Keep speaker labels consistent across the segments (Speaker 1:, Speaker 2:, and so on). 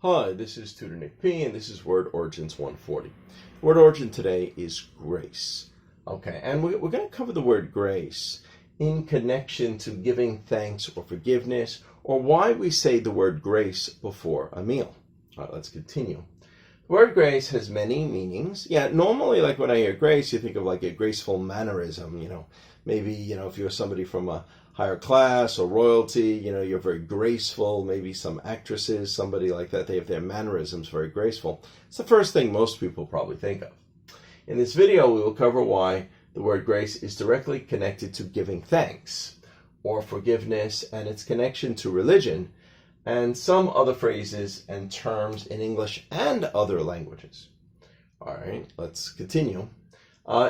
Speaker 1: Hi, this is Tutor Nick P, and this is Word Origins 140. Word origin today is grace. Okay, and we're going to cover the word grace in connection to giving thanks or forgiveness, or why we say the word grace before a meal. All right, let's continue. The word grace has many meanings. Yeah, normally, like when I hear grace, you think of like a graceful mannerism, maybe, if you're somebody from a higher class or royalty, you're very graceful. Maybe some actresses, somebody like that, they have their mannerisms very graceful. It's the first thing most people probably think of. In this video, we will cover why the word grace is directly connected to giving thanks or forgiveness and its connection to religion, and some other phrases and terms in English and other languages. All right, let's continue.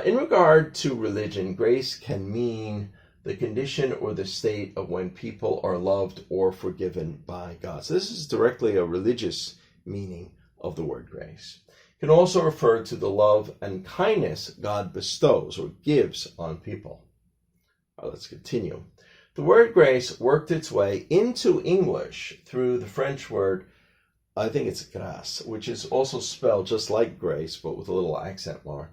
Speaker 1: In regard to religion, grace can mean the condition or the state of when people are loved or forgiven by God. So this is directly a religious meaning of the word grace. It can also refer to the love and kindness God bestows or gives on people. Let's continue. The word grace worked its way into English through the French word, I think it's grâce, which is also spelled just like grace, but with a little accent mark.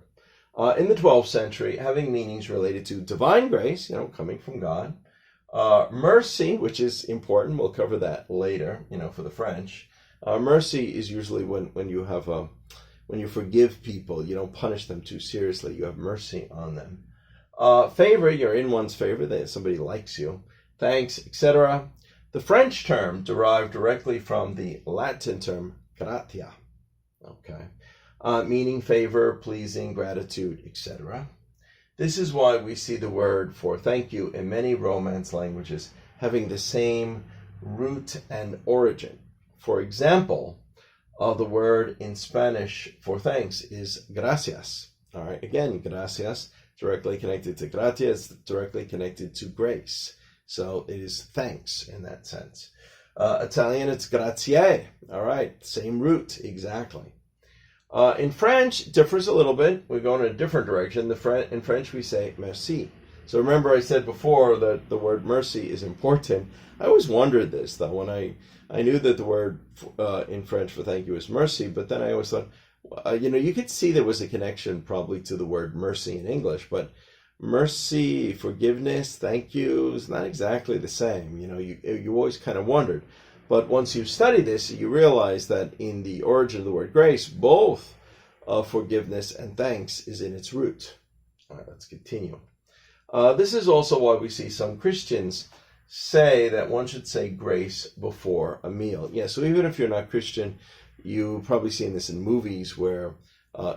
Speaker 1: In the 12th century, having meanings related to divine grace, coming from God, mercy, which is important, we'll cover that later, for the French. Mercy is usually when you have when you forgive people, you don't punish them too seriously, you have mercy on them. Favor, you're in one's favor, that somebody likes you. Thanks, etc. The French term derived directly from the Latin term gratia, meaning favor, pleasing, gratitude, etc. This is why we see the word for thank you in many Romance languages having the same root and origin. For example, the word in Spanish for thanks is gracias. All right, again, gracias, directly connected to gratia, is directly connected to grace. So it is thanks in that sense. Italian, it's grazie. All right, same root, exactly. In French, it differs a little bit. We're going in a different direction. In French, we say merci. So remember I said before that the word mercy is important. I always wondered this, though, when I knew that the word in French for thank you is mercy, but then I always thought, you could see there was a connection probably to the word mercy in English, but mercy, forgiveness, thank you is not exactly the same. You always kind of wondered. But once you study this, you realize that in the origin of the word grace, both forgiveness and thanks is in its root. All right, let's continue. This is also why we see some Christians say that one should say grace before a meal. Yeah, so even if you're not Christian, you've probably seen this in movies where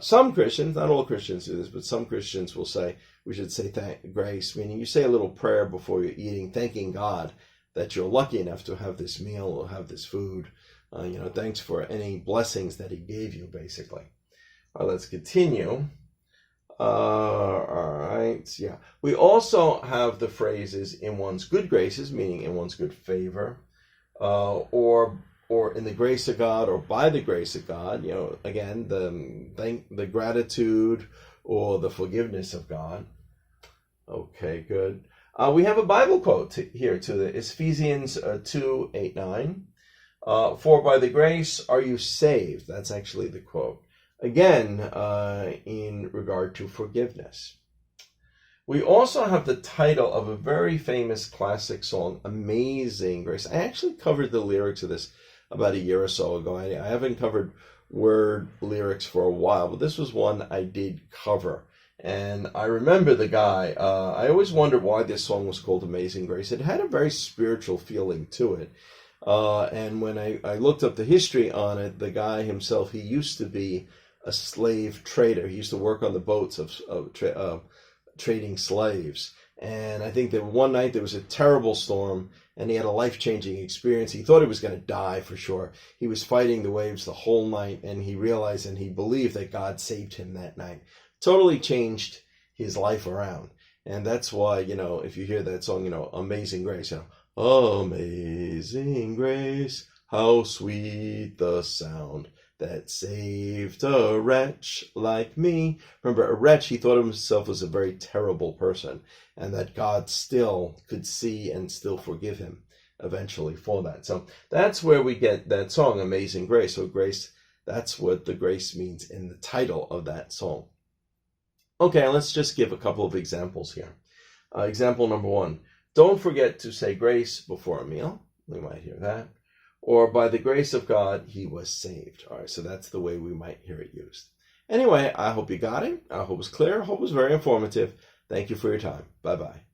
Speaker 1: some Christians, not all Christians do this, but some Christians will say we should say grace, meaning you say a little prayer before you're eating, thanking God that you're lucky enough to have this meal or have this food. Thanks for any blessings that he gave you, basically. Let's continue. All right, yeah. We also have the phrases in one's good graces, meaning in one's good favor, or in the grace of God, or by the grace of God. Again, the gratitude or the forgiveness of God. Okay, good. We have a Bible quote here too. It's Ephesians 2:8-9. For by the grace are you saved. That's actually the quote. Again, in regard to forgiveness. We also have the title of a very famous classic song, Amazing Grace. I actually covered the lyrics of this about a year or so ago. I haven't covered word lyrics for a while, but this was one I did cover. And I remember the guy. I always wondered why this song was called Amazing Grace. It had a very spiritual feeling to it. And when I looked up the history on it, the guy himself, he used to be a slave trader. He used to work on the boats of trading slaves. And I think that one night there was a terrible storm, and he had a life-changing experience. He thought he was going to die for sure. He was fighting the waves the whole night, and he realized and he believed that God saved him that night. Totally changed his life around. And that's why, if you hear that song, Amazing Grace, Amazing Grace, how sweet the sound that saved a wretch like me. Remember, a wretch, he thought of himself as a very terrible person, and that God still could see and still forgive him. eventually for that. So that's where we get that song, Amazing Grace. So grace, that's what the grace means in the title of that song. Okay, let's just give a couple of examples here. Example number 1, don't forget to say grace before a meal. We might hear that. Or by the grace of God, he was saved. All right, so that's the way we might hear it used. Anyway, I hope you got it. I hope it was clear. I hope it was very informative. Thank you for your time. Bye-bye.